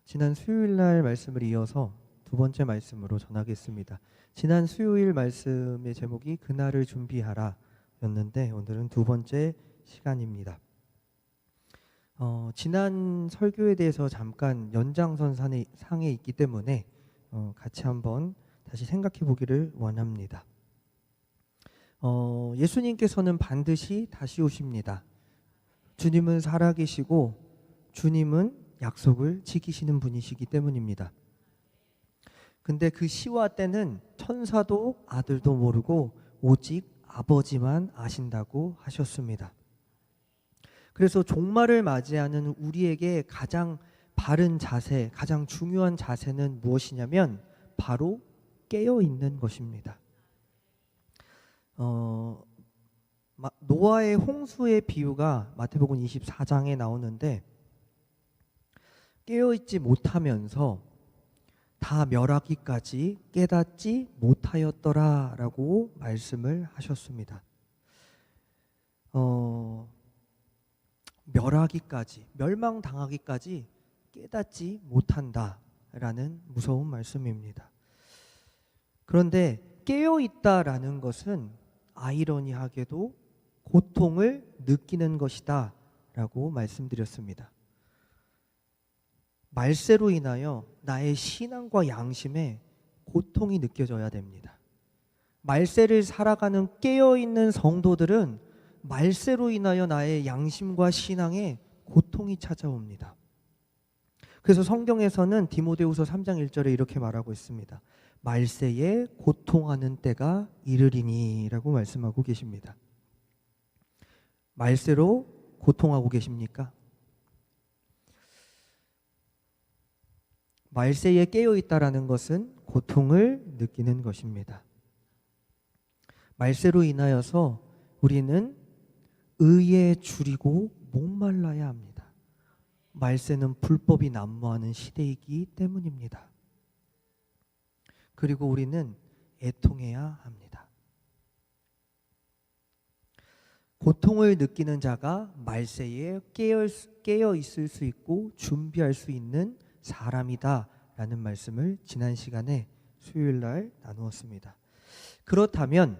지난 수요일 날 말씀을 이어서 두 번째 말씀으로 전하겠습니다. 지난 수요일 말씀의 제목이 그날을 준비하라 였는데 오늘은 두 번째 시간입니다. 지난 설교에 대해서 잠깐 연장선상에 있기 때문에 같이 한번 다시 생각해 보기를 원합니다. 예수님께서는 반드시 다시 오십니다. 주님은 살아계시고 주님은 약속을 지키시는 분이시기 때문입니다. 근데 그 시와 때는 천사도 아들도 모르고 오직 아버지만 아신다고 하셨습니다. 그래서 종말을 맞이하는 우리에게 가장 바른 자세, 가장 중요한 자세는 무엇이냐면 바로 깨어 있는 것입니다. 노아의 홍수의 비유가 마태복음 24장에 나오는데 깨어있지 못하면서 다 멸하기까지 깨닫지 못하였더라 라고 말씀을 하셨습니다. 멸하기까지, 멸망당하기까지 깨닫지 못한다 라는 무서운 말씀입니다. 그런데 깨어있다라는 것은 아이러니하게도 고통을 느끼는 것이다 라고 말씀드렸습니다. 말세로 인하여 나의 신앙과 양심에 고통이 느껴져야 됩니다. 말세를 살아가는 깨어있는 성도들은 말세로 인하여 나의 양심과 신앙에 고통이 찾아옵니다. 그래서 성경에서는 디모데후서 3장 1절에 이렇게 말하고 있습니다. 말세에 고통하는 때가 이르리니 라고 말씀하고 계십니다. 말세로 고통하고 계십니까? 말세에 깨어있다라는 것은 고통을 느끼는 것입니다. 말세로 인하여서 우리는 의에 줄이고 목말라야 합니다. 말세는 불법이 난무하는 시대이기 때문입니다. 그리고 우리는 애통해야 합니다. 고통을 느끼는 자가 말세에 깨어 있을 수 있고 준비할 수 있는 사람이다 라는 말씀을 지난 시간에 수요일 날 나누었습니다. 그렇다면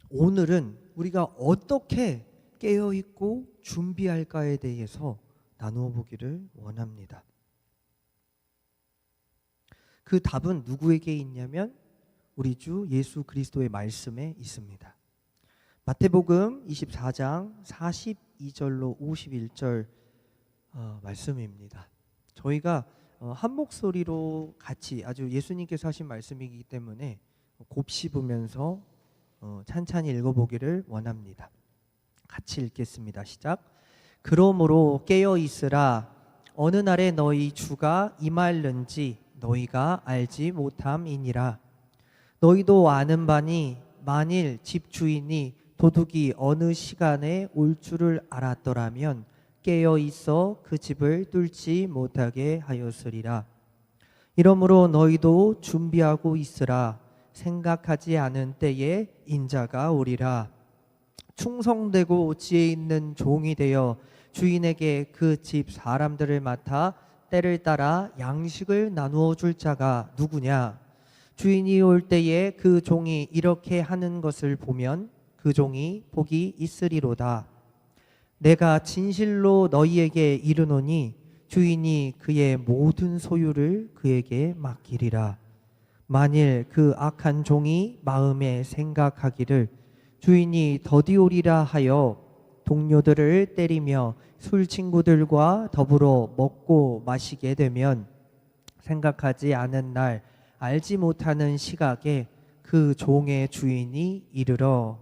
오늘은 우리가 어떻게 깨어 있고 준비할까에 대해서 나누어 보기를 원합니다. 그 답은 누구에게 있냐면 우리 주 예수 그리스도의 말씀에 있습니다. 마태복음 24장 42절로 51절 말씀입니다. 저희가 한 목소리로 같이 아주 예수님께서 하신 말씀이기 때문에 곱씹으면서 찬찬히 읽어보기를 원합니다. 같이 읽겠습니다. 시작. 그러므로 깨어 있으라. 어느 날에 너희 주가 임할는지 너희가 알지 못함이니라. 너희도 아는 바니 만일 집주인이 도둑이 어느 시간에 올 줄을 알았더라면 깨어 있어 그 집을 뚫지 못하게 하였으리라. 이러므로 너희도 준비하고 있으라. 생각하지 않은 때에 인자가 오리라. 충성되고 지혜 있는 종이 되어 주인에게 그 집 사람들을 맡아 때를 따라 양식을 나누어 줄 자가 누구냐? 주인이 올 때에 그 종이 이렇게 하는 것을 보면 그 종이 복이 있으리로다. 내가 진실로 너희에게 이르노니 주인이 그의 모든 소유를 그에게 맡기리라. 만일 그 악한 종이 마음에 생각하기를 주인이 더디 오리라 하여 동료들을 때리며 술 친구들과 더불어 먹고 마시게 되면 생각하지 않은 날 알지 못하는 시각에 그 종의 주인이 이르러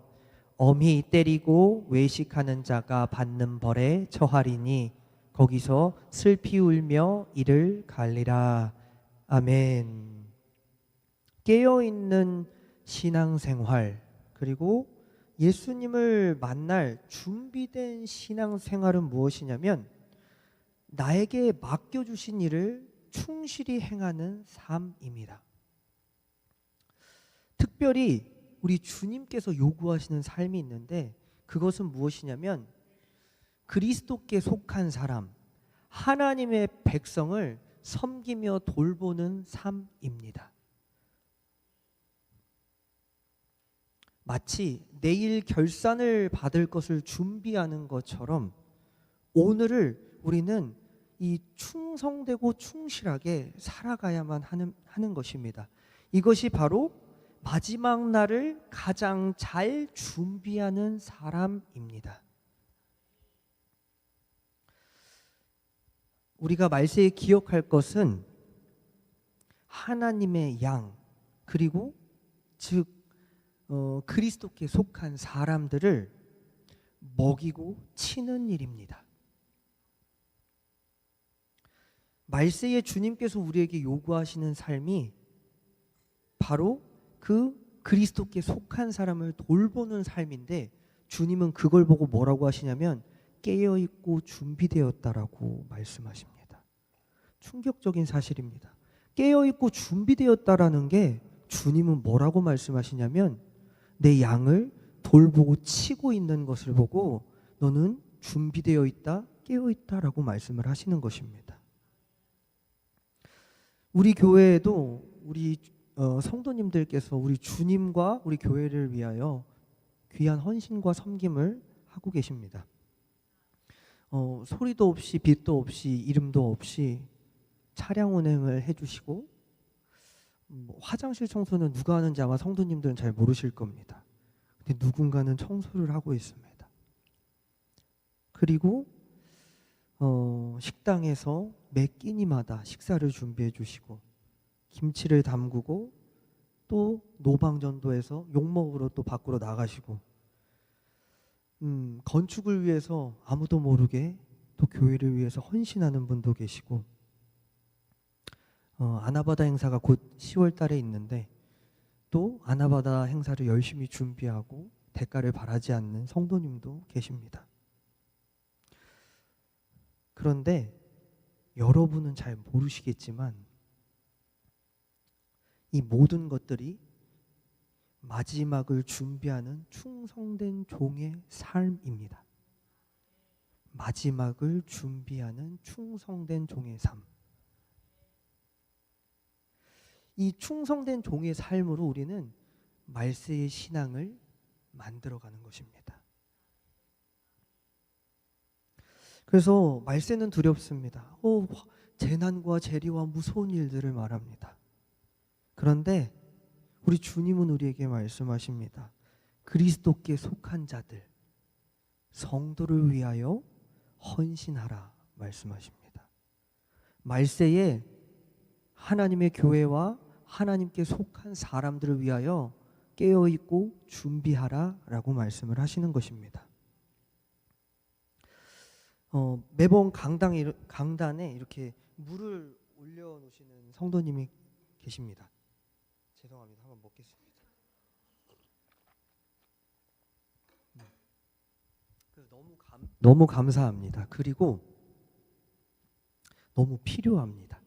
엄히 때리고 외식하는 자가 받는 벌에 처하리니 거기서 슬피 울며 이를 갈리라. 아멘. 깨어있는 신앙생활 그리고 예수님을 만날 준비된 신앙생활은 무엇이냐면 나에게 맡겨주신 일을 충실히 행하는 삶입니다. 특별히 우리 주님께서 요구하시는 삶이 있는데 그것은 무엇이냐면 그리스도께 속한 사람, 하나님의 백성을 섬기며 돌보는 삶입니다. 마치 내일 결산을 받을 것을 준비하는 것처럼 오늘을 우리는 이 충성되고 충실하게 살아가야만 하는 것입니다. 이것이 바로 마지막 날을 가장 잘 준비하는 사람입니다. 우리가 말세에 기억할 것은 하나님의 양, 그리고 즉 그리스도께 속한 사람들을 먹이고 치는 일입니다. 말세에 주님께서 우리에게 요구하시는 삶이 바로 그 그리스도께 속한 사람을 돌보는 삶인데, 주님은 그걸 보고 뭐라고 하시냐면 깨어있고 준비되었다라고 말씀하십니다. 충격적인 사실입니다. 깨어있고 준비되었다라는 게 주님은 뭐라고 말씀하시냐면 내 양을 돌보고 치고 있는 것을 보고 너는 준비되어 있다, 깨어 있다라고 말씀을 하시는 것입니다. 우리 교회에도 우리 성도님들께서 우리 주님과 우리 교회를 위하여 귀한 헌신과 섬김을 하고 계십니다. 소리도 없이 빛도 없이 이름도 없이 차량 운행을 해주시고, 화장실 청소는 누가 하는지 아마 성도님들은 잘 모르실 겁니다. 근데 누군가는 청소를 하고 있습니다. 그리고 식당에서 매 끼니마다 식사를 준비해 주시고, 김치를 담그고 또 노방전도해서 욕먹으러 또 밖으로 나가시고, 건축을 위해서 아무도 모르게 또 교회를 위해서 헌신하는 분도 계시고, 아나바다 행사가 곧 10월 달에 있는데 또 아나바다 행사를 열심히 준비하고 대가를 바라지 않는 성도님도 계십니다. 그런데 여러분은 잘 모르시겠지만 이 모든 것들이 마지막을 준비하는 충성된 종의 삶입니다. 마지막을 준비하는 충성된 종의 삶. 이 충성된 종의 삶으로 우리는 말세의 신앙을 만들어가는 것입니다. 그래서 말세는 두렵습니다. 재난과 재리와 무서운 일들을 말합니다. 그런데 우리 주님은 우리에게 말씀하십니다. 그리스도께 속한 자들, 성도를 위하여 헌신하라 말씀하십니다. 말세에 하나님의 교회와 하나님께 속한 사람들을 위하여 깨어있고 준비하라 라고 말씀을 하시는 것입니다. 매번 강단에 이렇게 물을 올려놓으시는 성도님이 계십니다. 죄송합니다. 한번 먹겠습니다. 너무 감사합니다. 그리고 너무 필요합니다.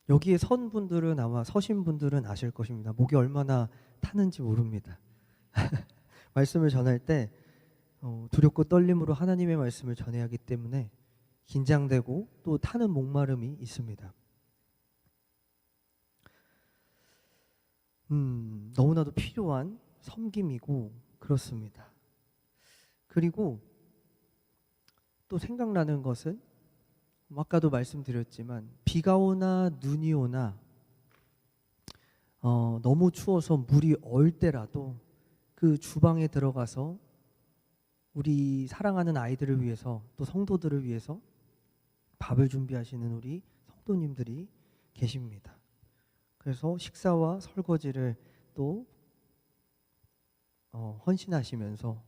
여기에 선 분들은 아마 서신 분들은 아실 것입니다. 목이 얼마나 타는지 모릅니다. 말씀을 전할 때 두렵고 떨림으로 하나님의 말씀을 전해야 하기 때문에 긴장되고 또 타는 목마름이 있습니다. 너무나도 필요한 섬김이고 그렇습니다. 그리고 또 생각나는 것은 아까도 말씀드렸지만 비가 오나 눈이 오나 너무 추워서 물이 얼 때라도 그 주방에 들어가서 우리 사랑하는 아이들을 위해서 또 성도들을 위해서 밥을 준비하시는 우리 성도님들이 계십니다. 그래서 식사와 설거지를 또 헌신하시면서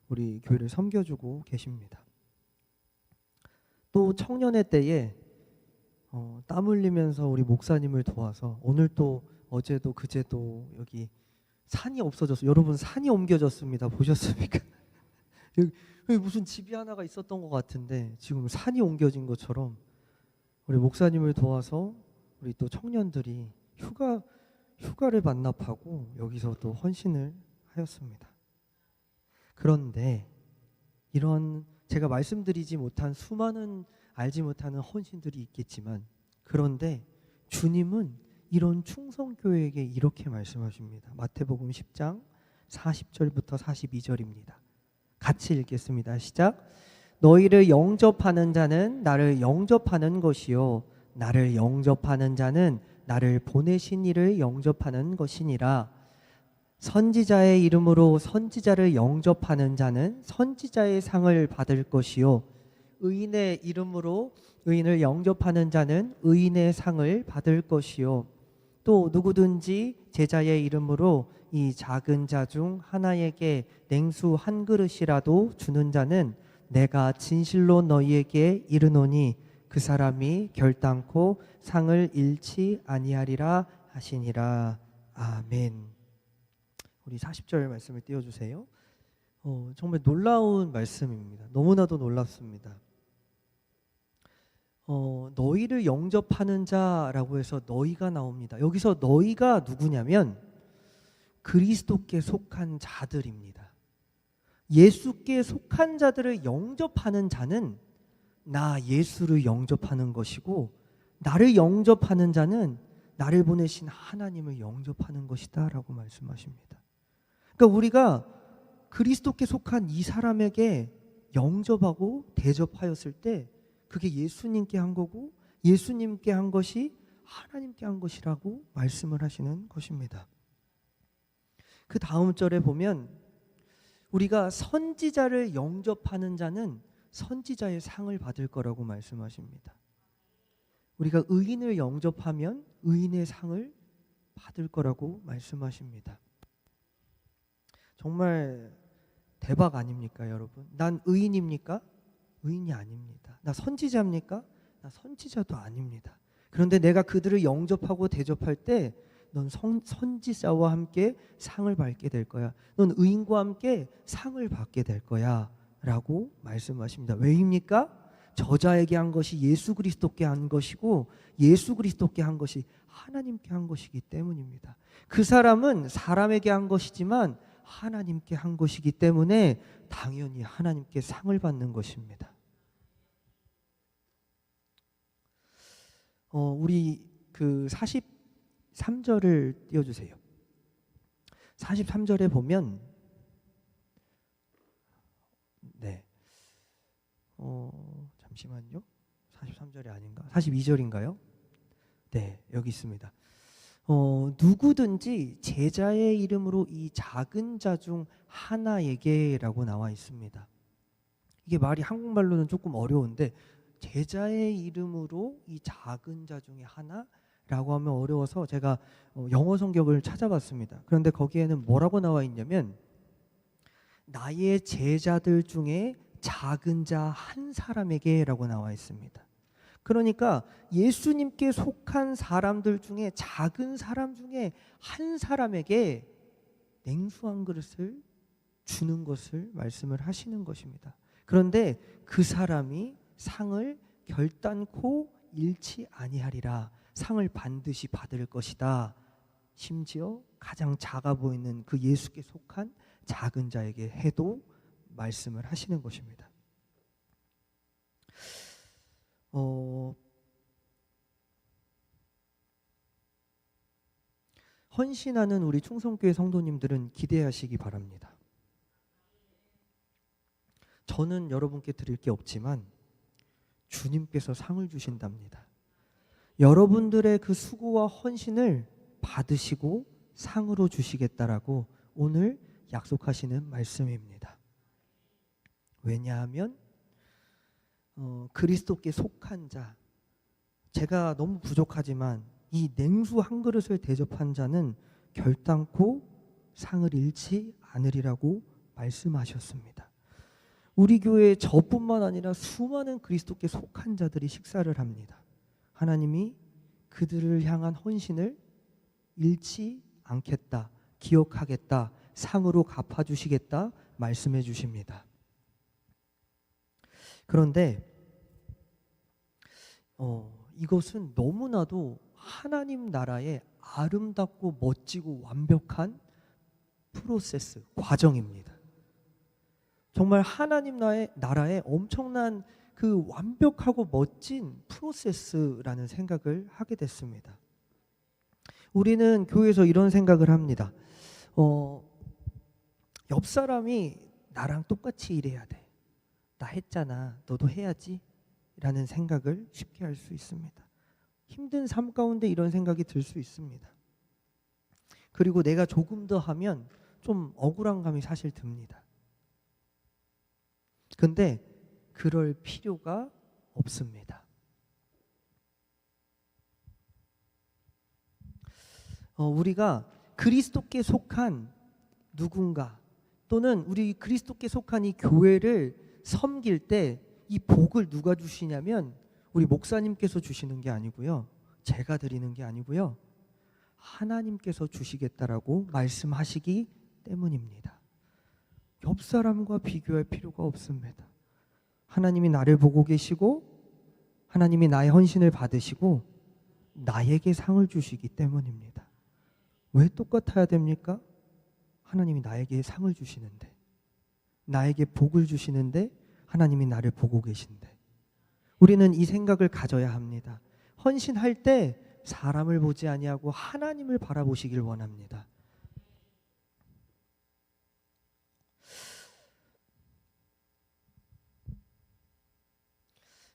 우리 교회를 섬겨주고 계십니다. 또 청년의 때에 땀 흘리면서 우리 목사님을 도와서 오늘 또 어제도 그제도 여기 산이 없어졌어요. 여러분 산이 옮겨졌습니다. 보셨습니까? 여기 무슨 집이 하나가 있었던 것 같은데 지금 산이 옮겨진 것처럼 우리 목사님을 도와서 우리 또 청년들이 휴가를 반납하고 여기서 또 헌신을 하였습니다. 그런데 이런 제가 말씀드리지 못한 수많은 알지 못하는 헌신들이 있겠지만, 그런데 주님은 이런 충성교회에게 이렇게 말씀하십니다. 마태복음 10장 40절부터 42절입니다. 같이 읽겠습니다. 시작. 너희를 영접하는 자는 나를 영접하는 것이요 나를 영접하는 자는 나를 보내신 이를 영접하는 것이니라. 선지자의 이름으로 선지자를 영접하는 자는 선지자의 상을 받을 것이요 의인의 이름으로 의인을 영접하는 자는 의인의 상을 받을 것이요 또 누구든지 제자의 이름으로 이 작은 자 중 하나에게 냉수 한 그릇이라도 주는 자는 내가 진실로 너희에게 이르노니 그 사람이 결단코 상을 잃지 아니하리라 하시니라. 아멘. 우리 40절 말씀을 띄워주세요. 정말 놀라운 말씀입니다. 너무나도 놀랍습니다. 너희를 영접하는 자라고 해서 너희가 나옵니다. 여기서 너희가 누구냐면 그리스도께 속한 자들입니다. 예수께 속한 자들을 영접하는 자는 나 예수를 영접하는 것이고, 나를 영접하는 자는 나를 보내신 하나님을 영접하는 것이다 라고 말씀하십니다. 그러니까 우리가 그리스도께 속한 이 사람에게 영접하고 대접하였을 때 그게 예수님께 한 거고, 예수님께 한 것이 하나님께 한 것이라고 말씀을 하시는 것입니다. 그 다음 절에 보면 우리가 선지자를 영접하는 자는 선지자의 상을 받을 거라고 말씀하십니다. 우리가 의인을 영접하면 의인의 상을 받을 거라고 말씀하십니다. 정말 대박 아닙니까, 여러분? 난 의인입니까? 의인이 아닙니다. 나 선지자입니까? 나 선지자도 아닙니다. 그런데 내가 그들을 영접하고 대접할 때 넌 선지자와 함께 상을 받게 될 거야. 넌 의인과 함께 상을 받게 될 거야 라고 말씀하십니다. 왜입니까? 저자에게 한 것이 예수 그리스도께 한 것이고 예수 그리스도께 한 것이 하나님께 한 것이기 때문입니다. 그 사람은 사람에게 한 것이지만 하나님께 한 것이기 때문에 당연히 하나님께 상을 받는 것입니다. 우리 그 43절을 띄워주세요. 43절에 보면 잠시만요. 43절이 아닌가? 42절인가요? 네, 여기 있습니다. 누구든지 제자의 이름으로 이 작은 자 중 하나에게라고 나와 있습니다. 이게 말이 한국말로는 조금 어려운데 제자의 이름으로 이 작은 자 중에 하나라고 하면 어려워서 제가 영어 성경을 찾아봤습니다. 그런데 거기에는 뭐라고 나와 있냐면 나의 제자들 중에 작은 자 한 사람에게라고 나와 있습니다. 그러니까 예수님께 속한 사람들 중에 작은 사람 중에 한 사람에게 냉수 한 그릇을 주는 것을 말씀을 하시는 것입니다. 그런데 그 사람이 상을 결단코 잃지 아니하리라. 상을 반드시 받을 것이다. 심지어 가장 작아 보이는 그 예수께 속한 작은 자에게 해도 말씀을 하시는 것입니다. 헌신하는 우리 충성교회 성도님들은 기대하시기 바랍니다. 저는 여러분께 드릴 게 없지만 주님께서 상을 주신답니다. 여러분들의 그 수고와 헌신을 받으시고 상으로 주시겠다라고 오늘 약속하시는 말씀입니다. 왜냐하면 그리스도께 속한 자, 제가 너무 부족하지만 이 냉수 한 그릇을 대접한 자는 결단코 상을 잃지 않으리라고 말씀하셨습니다. 우리 교회에 저뿐만 아니라 수많은 그리스도께 속한 자들이 식사를 합니다. 하나님이 그들을 향한 헌신을 잃지 않겠다, 기억하겠다, 상으로 갚아주시겠다 말씀해 주십니다. 그런데 이것은 너무나도 하나님 나라의 아름답고 멋지고 완벽한 프로세스, 과정입니다. 정말 하나님 나라의 엄청난 그 완벽하고 멋진 프로세스라는 생각을 하게 됐습니다. 우리는 교회에서 이런 생각을 합니다. 옆 사람이 나랑 똑같이 일해야 돼. 나 했잖아. 너도 해야지. 라는 생각을 쉽게 할 수 있습니다. 힘든 삶 가운데 이런 생각이 들 수 있습니다. 그리고 내가 조금 더 하면 좀 억울한 감이 사실 듭니다. 근데 그럴 필요가 없습니다. 우리가 그리스도께 속한 누군가 또는 우리 그리스도께 속한 이 교회를 섬길 때 이 복을 누가 주시냐면 우리 목사님께서 주시는 게 아니고요. 제가 드리는 게 아니고요. 하나님께서 주시겠다라고 말씀하시기 때문입니다. 옆 사람과 비교할 필요가 없습니다. 하나님이 나를 보고 계시고 하나님이 나의 헌신을 받으시고 나에게 상을 주시기 때문입니다. 왜 똑같아야 됩니까? 하나님이 나에게 상을 주시는데, 나에게 복을 주시는데 하나님이 나를 보고 계신데, 우리는 이 생각을 가져야 합니다. 헌신할 때 사람을 보지 아니하고 하나님을 바라보시길 원합니다.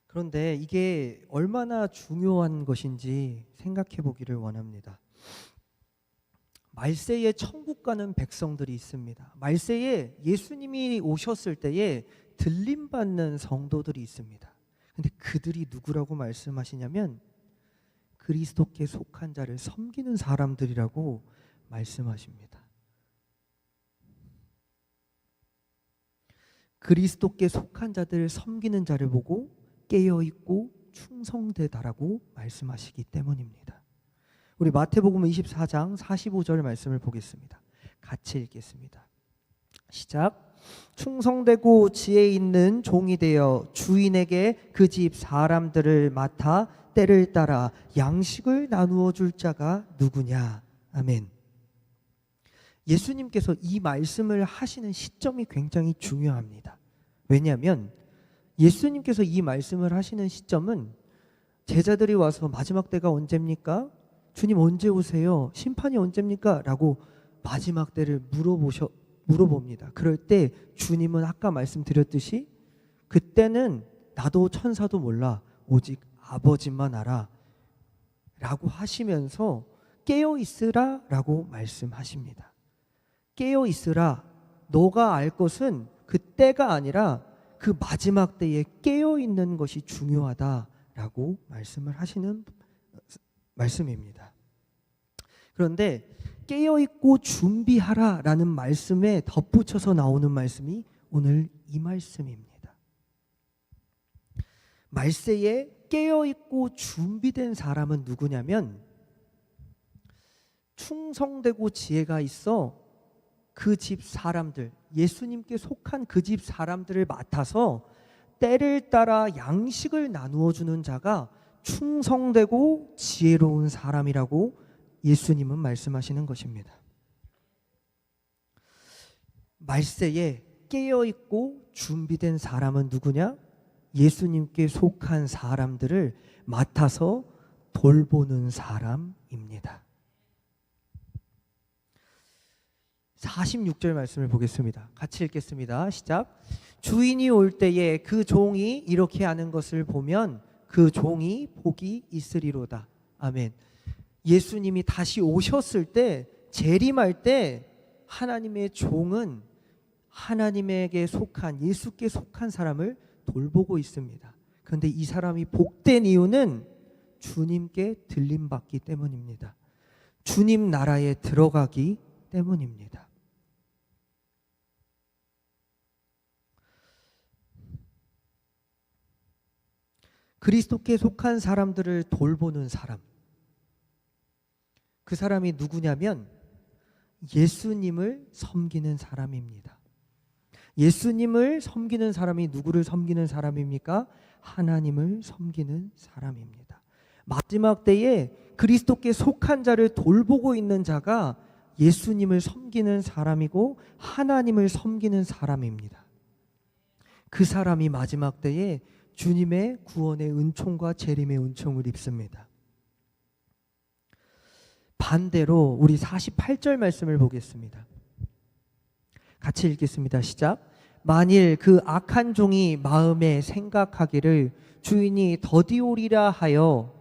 그런데 이게 얼마나 중요한 것인지 생각해 보기를 원합니다. 말세에 천국 가는 백성들이 있습니다. 말세에 예수님이 오셨을 때에 들림받는 성도들이 있습니다. 근데 그들이 누구라고 말씀하시냐면 그리스도께 속한 자를 섬기는 사람들이라고 말씀하십니다. 그리스도께 속한 자들을 섬기는 자를 보고 깨어있고 충성되다라고 말씀하시기 때문입니다. 우리 마태복음 24장 45절 말씀을 보겠습니다. 같이 읽겠습니다. 시작. 충성되고 지혜 있는 종이 되어 주인에게 그 집 사람들을 맡아 때를 따라 양식을 나누어 줄 자가 누구냐. 아멘. 예수님께서 이 말씀을 하시는 시점이 굉장히 중요합니다. 왜냐하면 예수님께서 이 말씀을 하시는 시점은 제자들이 와서 마지막 때가 언제입니까? 주님 언제 오세요? 심판이 언제입니까? 라고 마지막 때를 물어봅니다. 그럴 때 주님은 아까 말씀드렸듯이 그때는 나도 천사도 몰라 오직 아버지만 알아 라고 하시면서 깨어있으라 라고 말씀하십니다. 깨어있으라. 너가 알 것은 그때가 아니라 그 마지막 때에 깨어있는 것이 중요하다라고 말씀을 하시는 말씀입니다. 그런데 깨어있고 준비하라라는 말씀에 덧붙여서 나오는 말씀이 오늘 이 말씀입니다. 말세에 깨어있고 준비된 사람은 누구냐면 충성되고 지혜가 있어 그 집 사람들, 예수님께 속한 그 집 사람들을 맡아서 때를 따라 양식을 나누어 주는 자가 충성되고 지혜로운 사람이라고 예수님은 말씀하시는 것입니다. 말세에 깨어있고 준비된 사람은 누구냐? 예수님께 속한 사람들을 맡아서 돌보는 사람입니다. 46절 말씀을 보겠습니다. 같이 읽겠습니다. 시작. 주인이 올 때에 그 종이 이렇게 하는 것을 보면 그 종이 복이 있으리로다. 아멘. 예수님이 다시 오셨을 때, 재림할 때 하나님의 종은 하나님에게 속한, 예수께 속한 사람을 돌보고 있습니다. 그런데 이 사람이 복된 이유는 주님께 들림받기 때문입니다. 주님 나라에 들어가기 때문입니다. 그리스도께 속한 사람들을 돌보는 사람, 그 사람이 누구냐면 예수님을 섬기는 사람입니다. 예수님을 섬기는 사람이 누구를 섬기는 사람입니까? 하나님을 섬기는 사람입니다. 마지막 때에 그리스도께 속한 자를 돌보고 있는 자가 예수님을 섬기는 사람이고 하나님을 섬기는 사람입니다. 그 사람이 마지막 때에 주님의 구원의 은총과 재림의 은총을 입습니다. 반대로 우리 48절 말씀을 보겠습니다. 같이 읽겠습니다. 시작. 만일 그 악한 종이 마음에 생각하기를 주인이 더디오리라 하여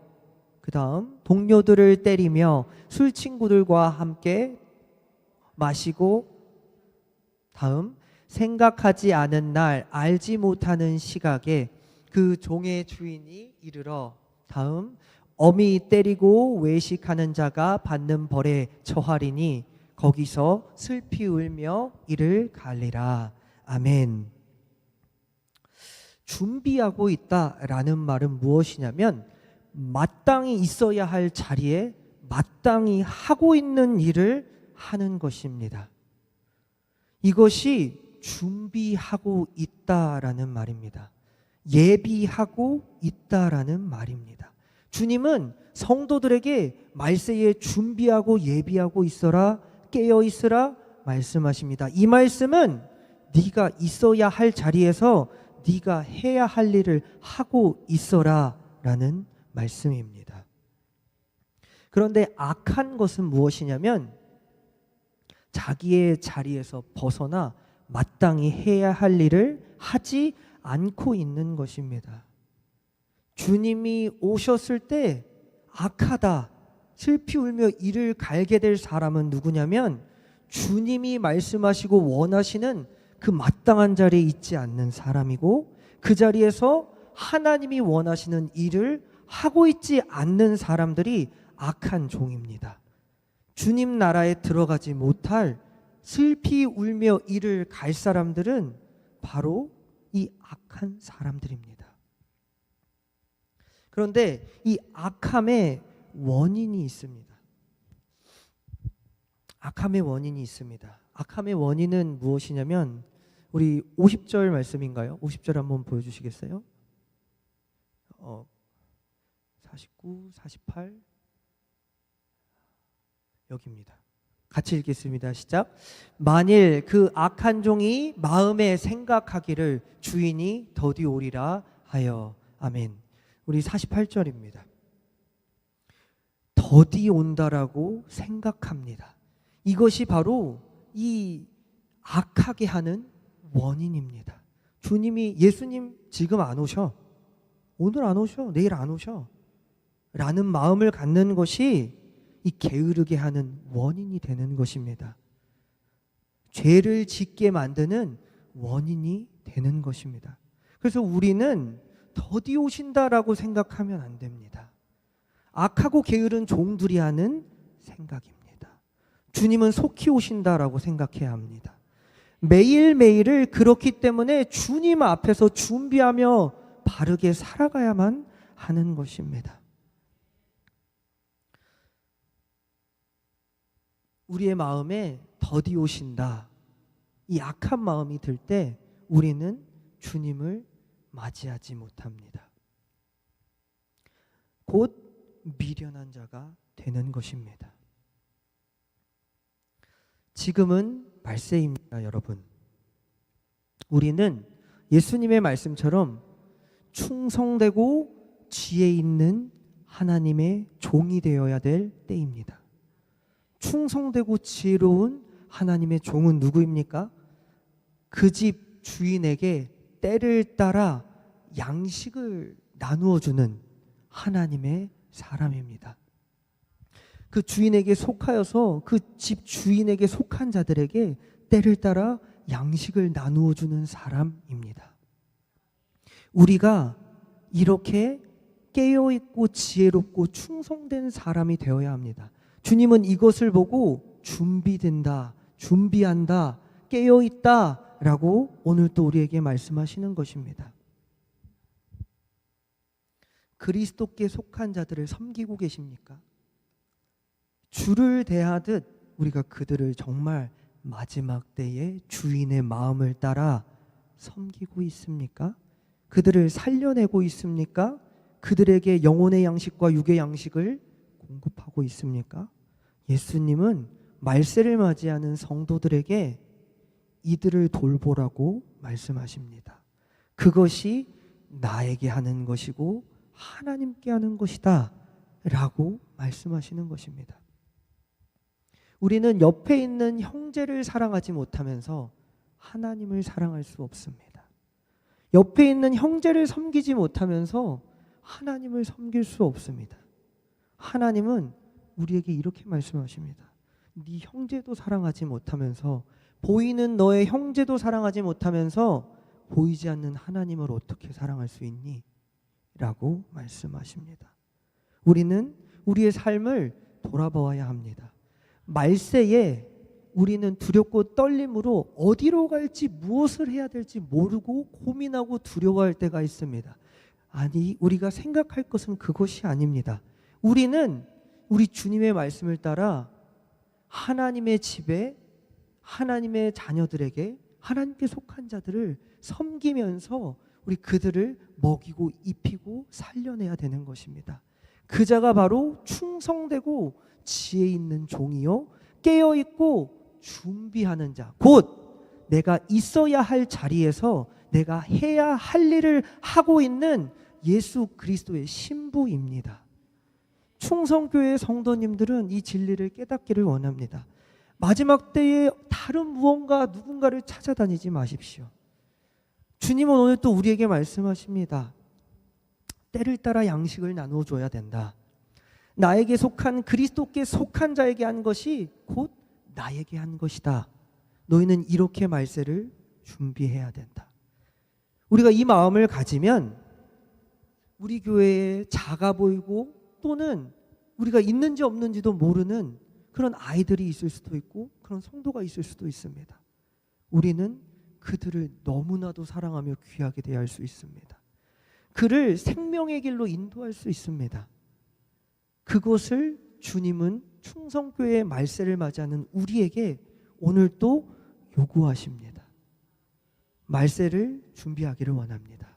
그 다음 동료들을 때리며 술 친구들과 함께 마시고 다음 생각하지 않은 날 알지 못하는 시각에 그 종의 주인이 이르러 다음 엄히 때리고 외식하는 자가 받는 벌에 처하리니 거기서 슬피 울며 이를 갈리라. 아멘. 준비하고 있다라는 말은 무엇이냐면 마땅히 있어야 할 자리에 마땅히 하고 있는 일을 하는 것입니다. 이것이 준비하고 있다라는 말입니다. 예비하고 있다라는 말입니다. 주님은 성도들에게 말세에 준비하고 예비하고 있어라, 깨어 있으라 말씀하십니다. 이 말씀은 네가 있어야 할 자리에서 네가 해야 할 일을 하고 있어라 라는 말씀입니다. 그런데 악한 것은 무엇이냐면 자기의 자리에서 벗어나 마땅히 해야 할 일을 하지 않고 있는 것입니다. 주님이 오셨을 때 악하다, 슬피 울며 이를 갈게 될 사람은 누구냐면 주님이 말씀하시고 원하시는 그 마땅한 자리에 있지 않는 사람이고 그 자리에서 하나님이 원하시는 일을 하고 있지 않는 사람들이 악한 종입니다. 주님 나라에 들어가지 못할 슬피 울며 이를 갈 사람들은 바로 이 악한 사람들입니다. 그런데 이 악함의 원인이 있습니다. 악함의 원인이 있습니다. 악함의 원인은 무엇이냐면 우리 50절 말씀인가요? 50절 한번 보여주시겠어요? 49, 48 여기입니다. 같이 읽겠습니다. 시작. 만일 그 악한 종이 마음에 생각하기를 주인이 더디 오리라 하여. 아멘. 우리 48절입니다. 더디 온다라고 생각합니다. 이것이 바로 이 악하게 하는 원인입니다. 예수님 지금 안 오셔. 오늘 안 오셔. 내일 안 오셔. 라는 마음을 갖는 것이 이 게으르게 하는 원인이 되는 것입니다. 죄를 짓게 만드는 원인이 되는 것입니다. 그래서 우리는 더디 오신다라고 생각하면 안 됩니다. 악하고 게으른 종들이 하는 생각입니다. 주님은 속히 오신다라고 생각해야 합니다. 매일매일을 그렇기 때문에 주님 앞에서 준비하며 바르게 살아가야만 하는 것입니다. 우리의 마음에 더디 오신다, 이 악한 마음이 들 때 우리는 주님을 맞이하지 못합니다. 곧 미련한 자가 되는 것입니다. 지금은 말세입니다, 여러분. 우리는 예수님의 말씀처럼 충성되고 지혜 있는 하나님의 종이 되어야 될 때입니다. 충성되고 지혜로운 하나님의 종은 누구입니까? 그 집 주인에게 때를 따라 양식을 나누어 주는 하나님의 사람입니다. 그 주인에게 속하여서 그 집 주인에게 속한 자들에게 때를 따라 양식을 나누어 주는 사람입니다. 우리가 이렇게 깨어있고 지혜롭고 충성된 사람이 되어야 합니다. 주님은 이것을 보고 준비된다, 준비한다, 깨어있다 라고 오늘 또 우리에게 말씀하시는 것입니다. 그리스도께 속한 자들을 섬기고 계십니까? 주를 대하듯 우리가 그들을 정말 마지막 때에 주인의 마음을 따라 섬기고 있습니까? 그들을 살려내고 있습니까? 그들에게 영혼의 양식과 육의 양식을 공급하고 있습니까? 예수님은 말세를 맞이하는 성도들에게 이들을 돌보라고 말씀하십니다. 그것이 나에게 하는 것이고 하나님께 하는 것이다 라고 말씀하시는 것입니다. 우리는 옆에 있는 형제를 사랑하지 못하면서 하나님을 사랑할 수 없습니다. 옆에 있는 형제를 섬기지 못하면서 하나님을 섬길 수 없습니다. 하나님은 우리에게 이렇게 말씀하십니다. 네 형제도 사랑하지 못하면서, 보이는 너의 형제도 사랑하지 못하면서 보이지 않는 하나님을 어떻게 사랑할 수 있니? 라고 말씀하십니다. 우리는 우리의 삶을 돌아보아야 합니다. 말세에 우리는 두렵고 떨림으로 어디로 갈지, 무엇을 해야 될지 모르고 고민하고 두려워할 때가 있습니다. 아니, 우리가 생각할 것은 그것이 아닙니다. 우리는 우리 주님의 말씀을 따라 하나님의 집에, 하나님의 자녀들에게, 하나님께 속한 자들을 섬기면서 우리 그들을 먹이고 입히고 살려내야 되는 것입니다. 그 자가 바로 충성되고 지혜 있는 종이요 깨어있고 준비하는 자, 곧 내가 있어야 할 자리에서 내가 해야 할 일을 하고 있는 예수 그리스도의 신부입니다. 충성교회 성도님들은 이 진리를 깨닫기를 원합니다. 마지막 때에 다른 무언가 누군가를 찾아다니지 마십시오. 주님은 오늘 또 우리에게 말씀하십니다. 때를 따라 양식을 나누어줘야 된다. 나에게 속한, 그리스도께 속한 자에게 한 것이 곧 나에게 한 것이다. 너희는 이렇게 말세를 준비해야 된다. 우리가 이 마음을 가지면 우리 교회에 작아 보이고 또는 우리가 있는지 없는지도 모르는 그런 아이들이 있을 수도 있고 그런 성도가 있을 수도 있습니다. 우리는 그들을 너무나도 사랑하며 귀하게 대할 수 있습니다. 그를 생명의 길로 인도할 수 있습니다. 그것을 주님은 충성교회의 말세를 맞이하는 우리에게 오늘 또 요구하십니다. 말세를 준비하기를 원합니다.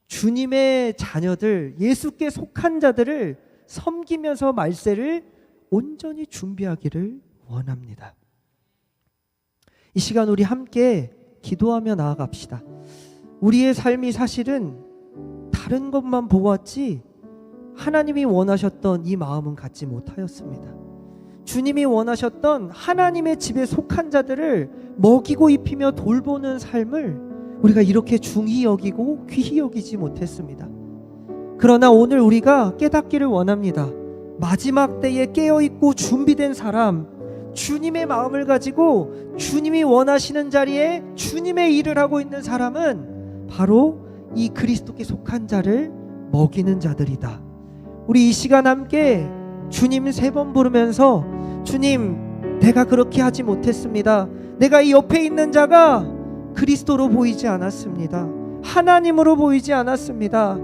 주님의 자녀들, 예수께 속한 자들을 섬기면서 말세를 온전히 준비하기를 원합니다. 이 시간 우리 함께 기도하며 나아갑시다. 우리의 삶이 사실은 다른 것만 보았지 하나님이 원하셨던 이 마음은 갖지 못하였습니다. 주님이 원하셨던 하나님의 집에 속한 자들을 먹이고 입히며 돌보는 삶을 우리가 이렇게 중히 여기고 귀히 여기지 못했습니다. 그러나 오늘 우리가 깨닫기를 원합니다. 마지막 때에 깨어있고 준비된 사람, 주님의 마음을 가지고 주님이 원하시는 자리에 주님의 일을 하고 있는 사람은 바로 이 그리스도께 속한 자를 먹이는 자들이다. 우리 이 시간 함께 주님 3번 부르면서, 주님, 내가 그렇게 하지 못했습니다. 내가 이 옆에 있는 자가 그리스도로 보이지 않았습니다. 하나님으로 보이지 않았습니다.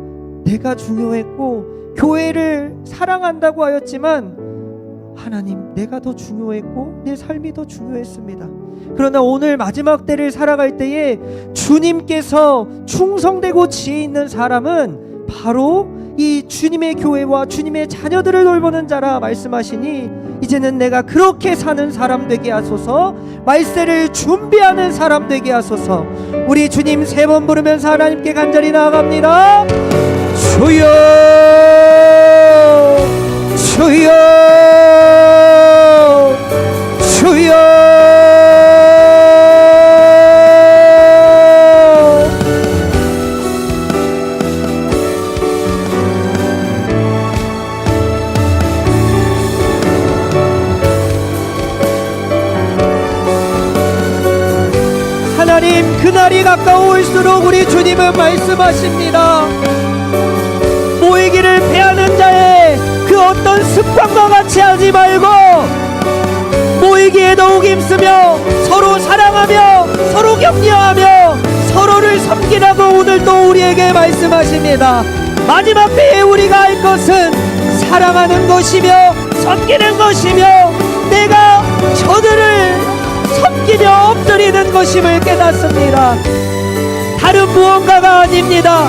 내가 중요했고 교회를 사랑한다고 하였지만 하나님, 내가 더 중요했고 내 삶이 더 중요했습니다. 그러나 오늘 마지막 때를 살아갈 때에 주님께서 충성되고 지혜 있는 사람은 바로 이 주님의 교회와 주님의 자녀들을 돌보는 자라 말씀하시니, 이제는 내가 그렇게 사는 사람 되게 하소서, 말세를 준비하는 사람 되게 하소서. 우리 주님 3번 부르면서 하나님께 간절히 나아갑니다. 주여, 주여, 주여. 하나님, 그날이 가까울수록 우리 주님은 말씀하십니다. 모이기를 패하는 자의 그 어떤 습관과 같이 하지 말고 모이기에 더욱 힘쓰며 서로 사랑하며 서로 격려하며 서로를 섬기라고 오늘 또 우리에게 말씀하십니다. 마지막 때에 우리가 할 것은 사랑하는 것이며 섬기는 것이며 내가 저들을 섬기며 엎드리는 것임을 깨닫습니다. 다른 무언가가 아닙니다.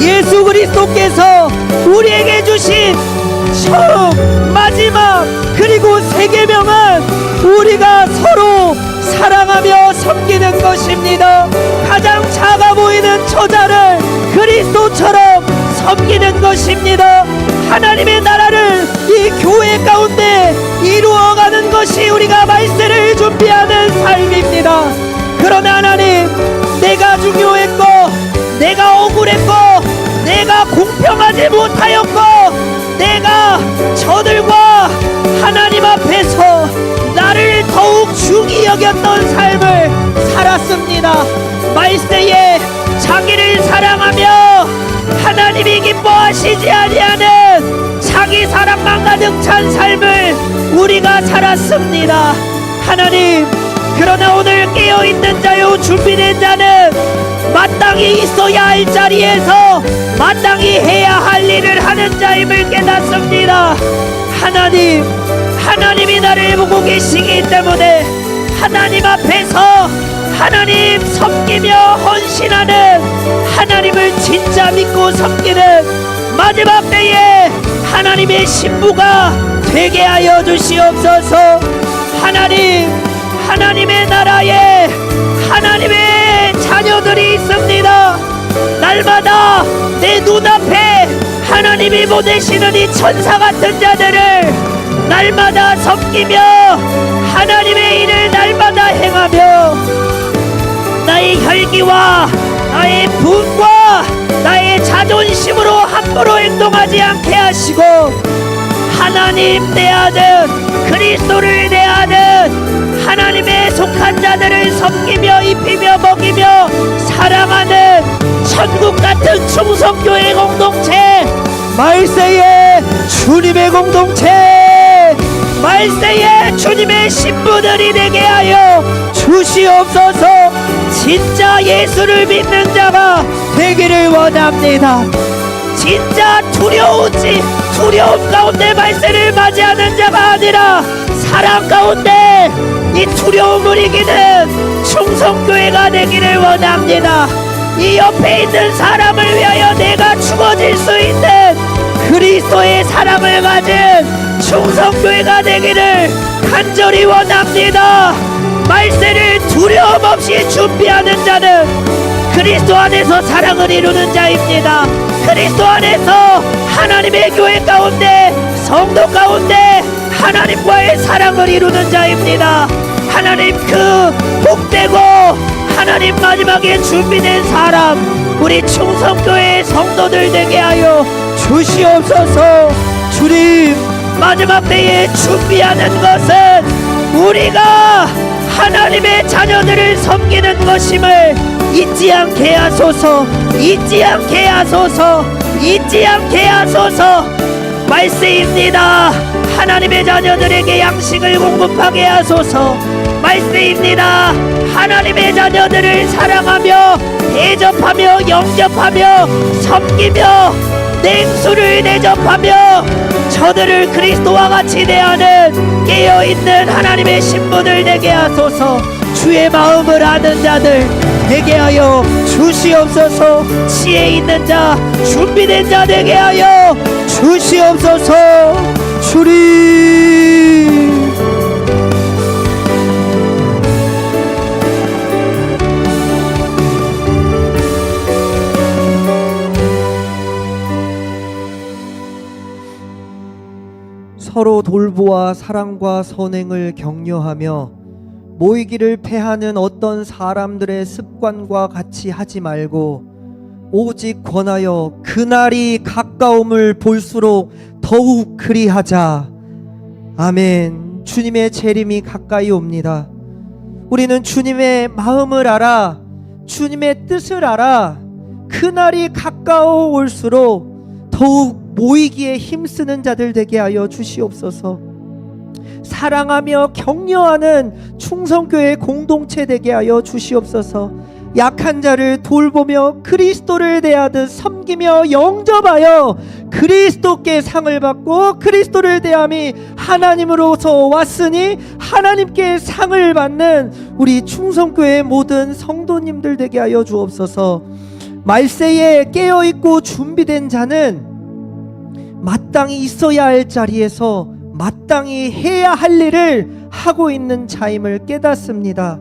예수 그리스도께서 우리에게 주신 처음, 마지막, 그리고 3계명은 우리가 서로 사랑하며 섬기는 것입니다. 가장 작아 보이는 처자를 그리스도처럼 섬기는 것입니다. 하나님의 나라를 이 교회 가운데 이루어가는 것이 우리가 말세를 준비하는 삶입니다. 그러나 하나님, 내가 중요했고, 내가 억울했고, 내가 공평하지 못하였고, 내가 저들과 하나님 앞에서 나를 더욱 중히 여겼던 삶을 살았습니다. 말세에 자기를 사랑하며 하나님이 기뻐하시지 아니하는 자기 사랑만 가득 찬 삶을 우리가 살았습니다. 하나님, 그러나 오늘 깨어있는 자요 준비된 자는 마땅히 있어야 할 자리에서 마땅히 해야 할 일을 하는 자임을 깨닫습니다. 하나님, 하나님이 나를 보고 계시기 때문에 하나님 앞에서 하나님 섬기며 헌신하는, 하나님을 진짜 믿고 섬기는 마지막 때에 하나님의 신부가 되게 하여 주시옵소서. 하나님, 하나님의 나라에 하나님의 자녀들이 있습니다. 날마다 내 눈앞에 하나님이 보내시는 이 천사 같은 자들을 날마다 섬기며 하나님의 일을 날마다 행하며 나의 혈기와 나의 분과 나의 자존심으로 함부로 행동하지 않게 하시고 하나님 내 아들 그리스도를 내 아들 하나님의 속한 자들을 섬기며 입히며 먹이며 사랑하는 천국 같은 충성교회 공동체, 말세의 주님의 공동체, 말세의 주님의 신부들이 되게 하여 주시옵소서. 진짜 예수를 믿는 자가 되기를 원합니다. 진짜 두려움 가운데 말세를 맞이하는 자가 아니라 사랑 가운데 이 두려움을 이기는 충성교회가 되기를 원합니다. 이 옆에 있는 사람을 위하여 내가 죽어질 수 있는 그리스도의 사랑을 가진 충성교회가 되기를 간절히 원합니다. 말세를 두려움 없이 준비하는 자는 그리스도 안에서 사랑을 이루는 자입니다. 그리스도 안에서 하나님의 교회 가운데 성도 가운데 하나님과의 사랑을 이루는 자입니다. 하나님 그 복되고 하나님 마지막에 준비된 사람 우리 충성교회의 성도들 되게 하여 주시옵소서. 주님, 마지막 때에 준비하는 것은 우리가 하나님의 자녀들을 섬기는 것임을 잊지 않게 하소서. 잊지 않게 하소서. 잊지 않게 하소서. 말세입니다. 하나님의 자녀들에게 양식을 공급하게 하소서. 말세입니다. 하나님의 자녀들을 사랑하며 대접하며 영접하며 섬기며 냉수를 대접하며 저들을 그리스도와 같이 대하는 깨어있는 하나님의 신부들 되게 하소서. 주의 마음을 아는 자들 되게 하여 주시옵소서. 지혜 있는 자 준비된 자 되게 하여 주시옵소서. 주님, 서로 돌보아 사랑과 선행을 격려하며 모이기를 패하는 어떤 사람들의 습관과 같이 하지 말고 오직 권하여 그날이 가까움을 볼수록 더욱 그리하자. 아멘. 주님의 재림이 가까이 옵니다. 우리는 주님의 마음을 알아, 주님의 뜻을 알아 그날이 가까워 올수록 더욱 모이기에 힘쓰는 자들 되게 하여 주시옵소서. 사랑하며 격려하는 충성교회 공동체 되게 하여 주시옵소서. 약한 자를 돌보며 그리스도를 대하듯 섬기며 영접하여 그리스도께 상을 받고 그리스도를 대함이 하나님으로서 왔으니 하나님께 상을 받는 우리 충성교회 모든 성도님들 되게 하여 주옵소서. 말세에 깨어있고 준비된 자는 마땅히 있어야 할 자리에서 마땅히 해야 할 일을 하고 있는 자임을 깨닫습니다.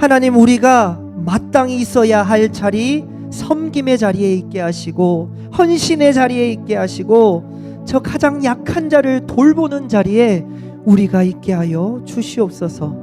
하나님, 우리가 마땅히 있어야 할 자리, 섬김의 자리에 있게 하시고 헌신의 자리에 있게 하시고 저 가장 약한 자를 돌보는 자리에 우리가 있게 하여 주시옵소서.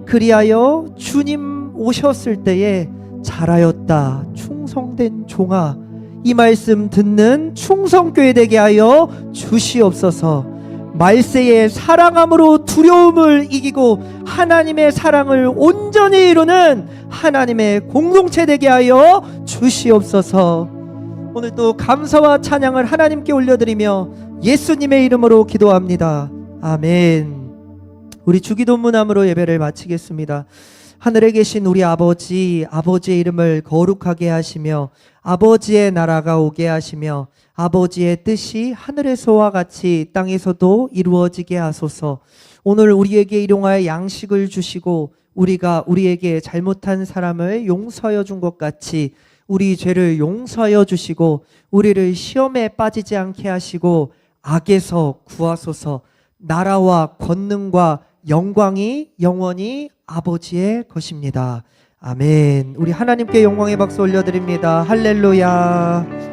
그리하여 주님 오셨을 때에 잘하였다 충성된 종아, 이 말씀 듣는 충성교회 되게 하여 주시옵소서. 말세에 사랑함으로 두려움을 이기고 하나님의 사랑을 온전히 이루는 하나님의 공동체 되게 하여 주시옵소서. 오늘도 감사와 찬양을 하나님께 올려드리며 예수님의 이름으로 기도합니다. 아멘. 우리 주기도문함으로 예배를 마치겠습니다. 하늘에 계신 우리 아버지, 아버지의 이름을 거룩하게 하시며 아버지의 나라가 오게 하시며 아버지의 뜻이 하늘에서와 같이 땅에서도 이루어지게 하소서. 오늘 우리에게 일용할 양식을 주시고 우리가 우리에게 잘못한 사람을 용서하여 준 것 같이 우리 죄를 용서하여 주시고 우리를 시험에 빠지지 않게 하시고 악에서 구하소서. 나라와 권능과 영광이 영원히 아버지의 것입니다. 아멘. 우리 하나님께 영광의 박수 올려드립니다. 할렐루야.